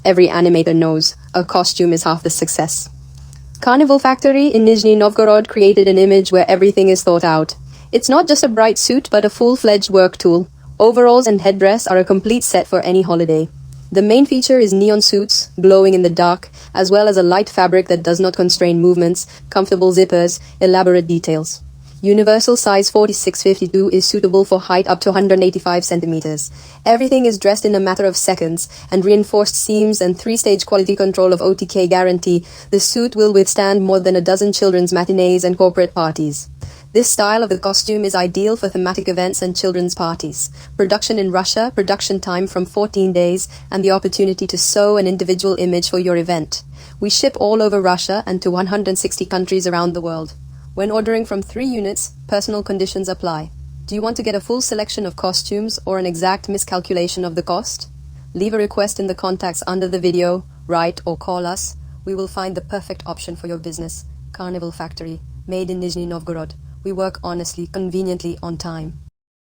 Every animator knows a costume is half the success. Carnival Factory in Nizhny Novgorod created an image where everything is thought out. It's not just a bright suit, but a full-fledged work tool. Overalls and headdress are a complete set for any holiday. The main feature is neon suits, glowing in the dark, as well as a light fabric that does not constrain movements, comfortable zippers, elaborate details. Universal size 46-52 is suitable for height up to 185 centimeters. Everything is dressed in a matter of seconds, and reinforced seams and 3-stage quality control of OTK guarantee the suit will withstand more than a dozen children's matinees and corporate parties. This style of the costume is ideal for thematic events and children's parties. Production in Russia, production time from 14 days, and the opportunity to sew an individual image for your event. We ship all over Russia and to 160 countries around the world. When ordering from 3 units, personal conditions apply. Do you want to get a full selection of costumes or an exact miscalculation of the cost? Leave a request in the contacts under the video, write or call us. We will find the perfect option for your business. Carnival Factory, made in Nizhny Novgorod. We work honestly, conveniently, on time.